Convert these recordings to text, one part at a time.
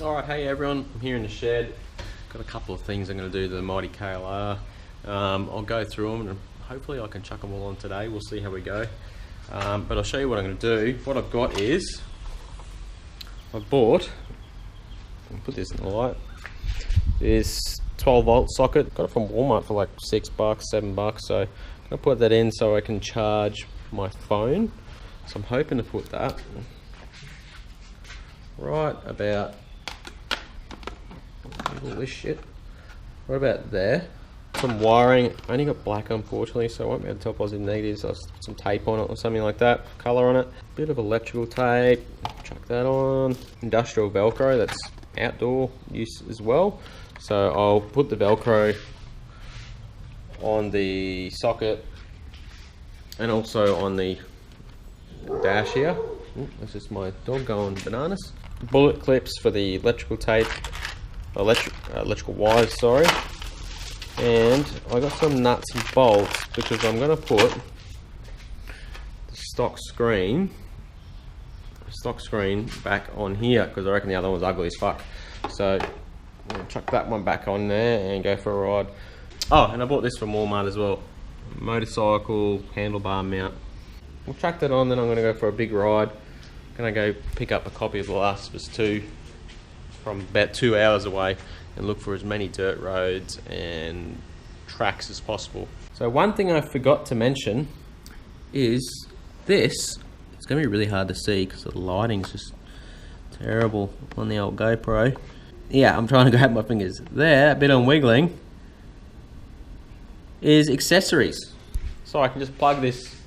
Alright, hey everyone, I'm here in the shed. Got a couple of things I'm going to do to the mighty KLR. I'll go through them and hopefully I can chuck them all on today. We'll see how we go. But I'll show you what I'm going to do. What I've got is, I've bought, I'll put this in the light, this 12 volt socket. Got it from Walmart for like $6, $7. So I'm going to put that in so I can charge my phone. So I'm hoping to put that right about, all this shit, right about there. Some wiring, I only got black unfortunately, so I won't be able to tell positives and negatives. I'll put some tape on it or something like that, colour on it. Bit of electrical tape, chuck that on. Industrial velcro, that's outdoor use as well. So I'll put the velcro on the socket and also on the dash here. That's just my dog going bananas. Bullet clips for the electrical tape, electrical wires, sorry. And I got some nuts and bolts because I'm going to put the stock screen back on here because I reckon the other one's ugly as fuck. So I'm going to chuck that one back on there and go for a ride. Oh, and I bought this from Walmart as well. Motorcycle handlebar mount. We'll chuck that on, then I'm going to go for a big ride. I'm going to go pick up a copy of The Last of Us 2 from about 2 hours away and look for as many dirt roads and tracks as possible. So one thing I forgot to mention is this. It's going to be really hard to see because the lighting's just terrible on the old GoPro. Yeah, I'm trying to grab my fingers. There, a bit on wiggling, is accessories. So I can just plug this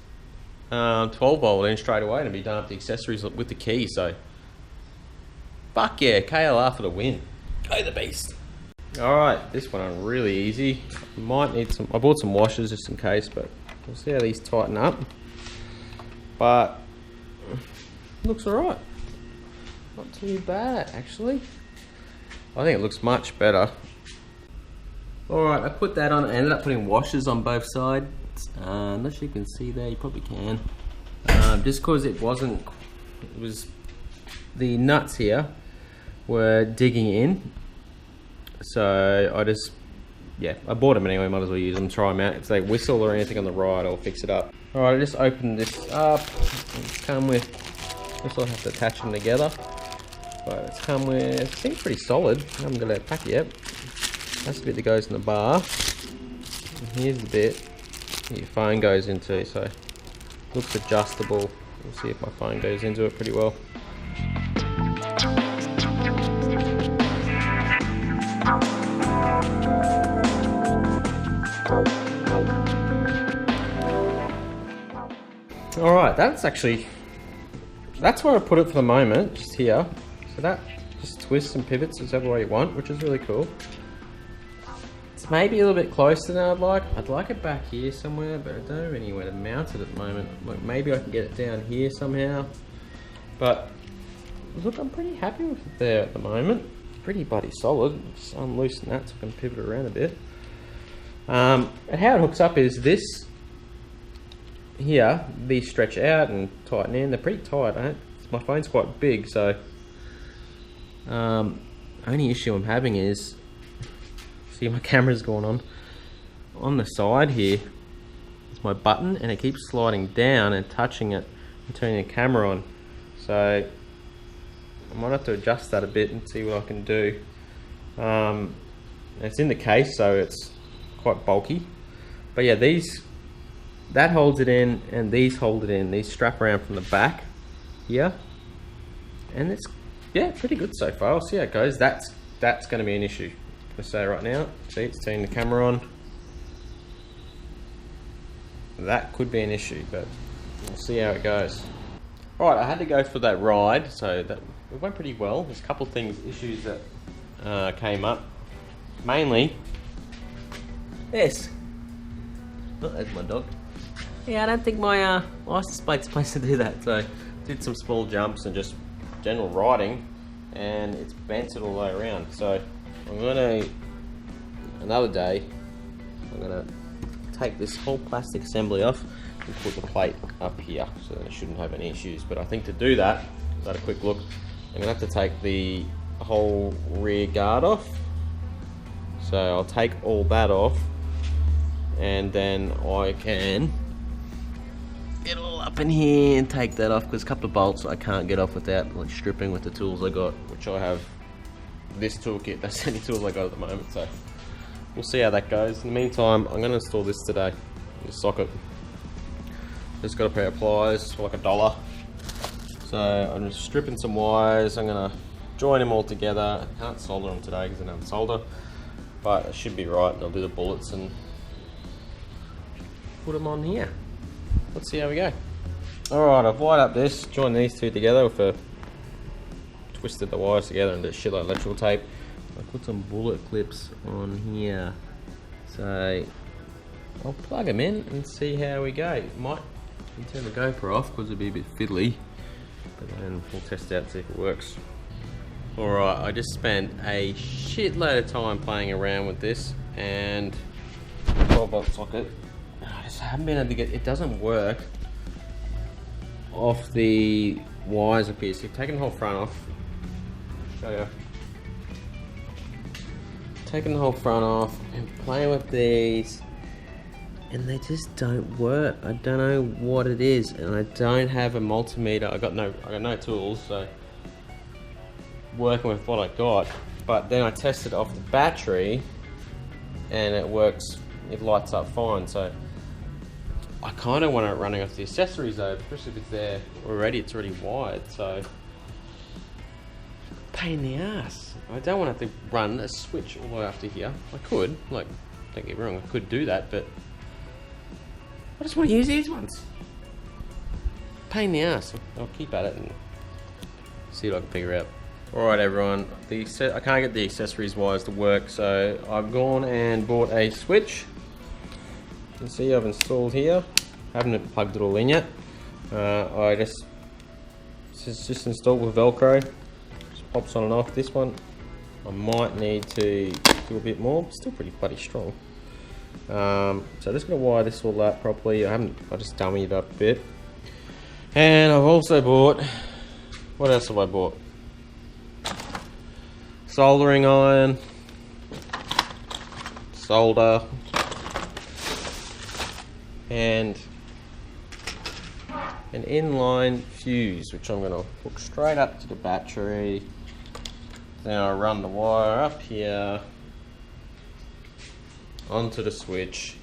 12 volt in straight away and be done up the accessories with the key. So fuck yeah, KLR for the win. Go the beast. Alright, this one really easy. Might need some, I bought some washers just in case, but we'll see how these tighten up. But looks alright. Not too bad actually. I think it looks much better. Alright, I put that on. I ended up putting washers on both sides. Unless you can see there, you probably can. Just because it was the nuts here were digging in. So I bought them anyway, might as well use them, try them out. If they whistle or anything on the ride, I'll fix it up. Alright, I just opened this up. It's come with, I guess I'll have to attach them together. But it's come with, it seems pretty solid. I haven't got it packed yet. That's the bit that goes in the bar. And here's the bit your phone goes into, so looks adjustable. We'll see if my phone goes into it pretty well. Alright, that's where I put it for the moment, just here. So that just twists and pivots whichever way you want, which is really cool. It's maybe a little bit closer than I'd like. I'd like it back here somewhere, but I don't have anywhere to mount it at the moment. Like maybe I can get it down here somehow. But look, I'm pretty happy with it there at the moment. Pretty bloody solid. Just unloosen that so I can pivot around a bit. And how it hooks up is this here. These stretch out and tighten in. They're pretty tight. My phone's quite big, so only issue I'm having is, see my camera's going on the side here. It's my button and it keeps sliding down and touching it and turning the camera on. So I might have to adjust that a bit and see what I can do. It's in the case, so it's quite bulky. But yeah, that holds it in and these hold it in. These strap around from the back here. And it's, yeah, pretty good so far. I'll see how it goes. That's going to be an issue. Let's say right now. See, it's turning the camera on. That could be an issue, but we'll see how it goes. Alright, I had to go for that ride, so that it went pretty well. There's a couple of issues that came up. Mainly this. Oh, there's my dog. Yeah, I don't think my license plate's supposed to do that. So did some small jumps and just general riding, and it's bent it all the way around. So I'm gonna, another day, I'm gonna take this whole plastic assembly off and put the plate up here, so that it shouldn't have any issues. But I think to do that, I had a quick look, I'm gonna have to take the the whole rear guard off. So I'll take all that off, and then I can get all up in here and take that off, because a couple of bolts I can't get off without like stripping with the tools I got, which I have this toolkit. That's the only tools I got at the moment, so we'll see how that goes. In the meantime, I'm going to install this today, this socket. Just got a pair of pliers for like $1. So I'm just stripping some wires. I'm going to join them all together. I can't solder them today because I don't have solder, but it should be right, and I'll do the bullets and put them on here. Let's see how we go. Alright, I've wired up this, joined these two together with a, twisted the wires together and did a shitload of electrical tape. I put some bullet clips on here, so I'll plug them in and see how we go. Might turn the GoPro off because it'll be a bit fiddly, but then we'll test out and see if it works. Alright, I just spent a shitload of time playing around with this and 12-volt socket. I just haven't been able to get it. Doesn't work off the wires up here. So you've taken the whole front off. Show you. Taking the whole front off and playing with these, and they just don't work. I don't know what it is, and I don't have a multimeter. I got no tools, so working with what I got. But then I tested it off the battery, and it works. It lights up fine. So I kind of want it running off the accessories though, especially if it's there already. It's already wired, so pain in the ass. I don't want to have to run a switch all the way up to here. I could, like, don't get me wrong, I could do that, but I just want to use these ones. Pain in the ass. I'll keep at it and see what I can figure out. Alright everyone, I can't get the accessories wires to work, so I've gone and bought a switch. You can see I've installed here. I haven't plugged it all in yet. It's just installed with velcro. Just pops on and off. This one I might need to do a bit more, but still pretty bloody strong. So I'm just going to wire this all up properly. I just dummied it up a bit. And I've also bought, what else have I bought? Soldering iron, solder, and an inline fuse, which I'm going to hook straight up to the battery. Then I run the wire up here onto the switch.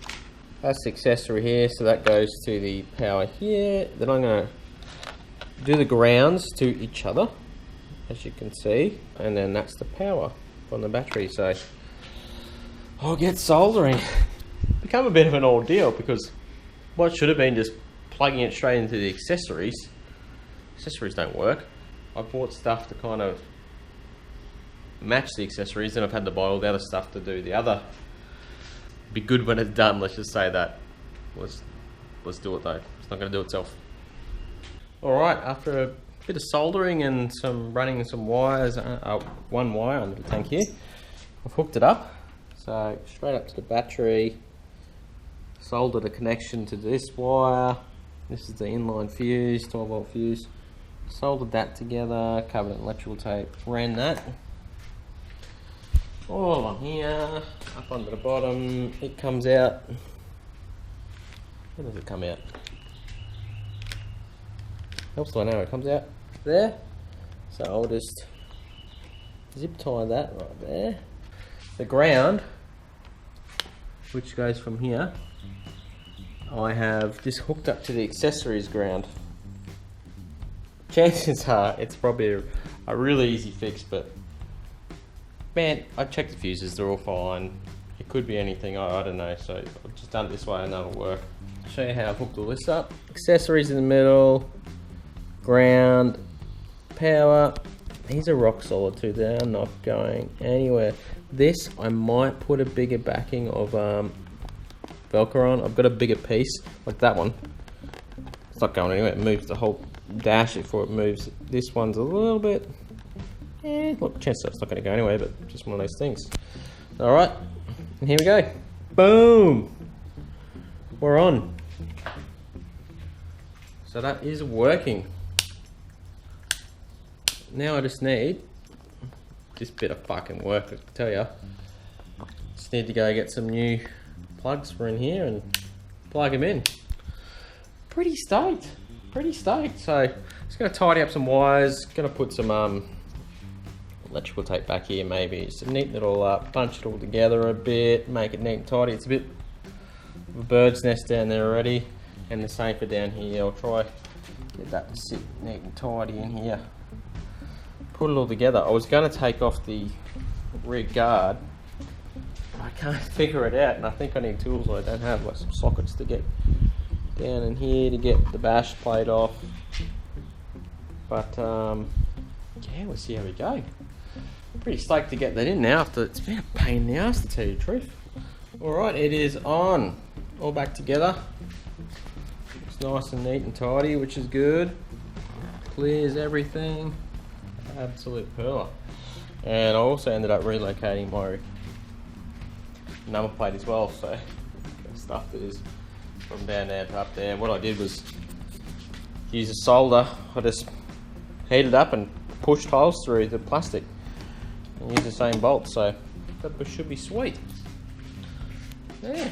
That's the accessory here, so that goes to the power here. Then I'm going to do the grounds to each other, as you can see, and then that's the power from the battery. So I'll get soldering. Become a bit of an ordeal, because what should have been just plugging it straight into the accessories don't work. I bought stuff to kind of match the accessories, and I've had to buy all the other stuff to do the other. Be good when it's done, let's just say that. Let's do it though. It's not going to do itself. Alright, after a bit of soldering and running some wires, one wire under the tank here, I've hooked it up. So straight up to the battery, soldered a connection to this wire. This is the inline fuse, 12-volt fuse. Soldered that together, covered it in electrical tape, ran that all along here, up onto the bottom. It comes out. Where does it come out? Helps I know it comes out there. So I'll just zip tie that right there. The ground, which goes from here, I have just hooked up to the accessories ground. Chances are it's probably a really easy fix, but man, I checked the fuses, they're all fine. It could be anything, I don't know, so I've just done it this way and that'll work. I'll show you how I've hooked all this up. Accessories in the middle, ground, power. These are rock solid too, they're not going anywhere. This, I might put a bigger backing of Velcro on. I've got a bigger piece, like that one. It's not going anywhere, it moves the whole dash before it moves. This one's a little bit, look, chances are it's not going to go anywhere, but just one of those things. Alright, and here we go. Boom! We're on. So that is working. Now I just need this bit of fucking work, I tell ya. Just need to go get some new plugs for in here and plug them in. Pretty stoked, pretty stoked. So just gonna tidy up some wires, gonna put some electrical tape back here maybe, just to neaten it all up, bunch it all together a bit, make it neat and tidy. It's a bit of a bird's nest down there already, and the same for down here. I'll try get that to sit neat and tidy in here. Put it all together. I was gonna take off the rear guard, I can't figure it out, and I think I need tools I don't have, like some sockets to get down in here to get the bash plate off. But yeah, we'll see how we go. Pretty stoked to get that in now after it's been a pain in the ass, to tell you the truth. Alright, it is on. All back together. It's nice and neat and tidy, which is good. Clears everything. Absolute pearler. And I also ended up relocating my number plate as well, so the stuff that is from down there to up there. What I did was use a solder. I just heated up and pushed holes through the plastic and use the same bolt, so that should be sweet. Yeah,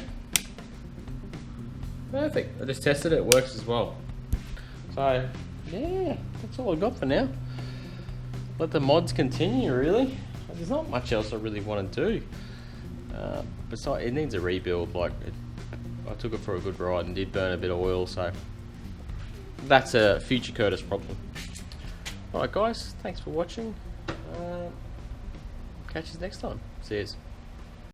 perfect. I just tested it, it works as well. So yeah, that's all I got for now. Let the mods continue, really. There's not much else I really want to do. Besides, it needs a rebuild. Like, I took it for a good ride and did burn a bit of oil, so that's a future Curtis problem. Alright guys, thanks for watching. Catch you next time. See yous.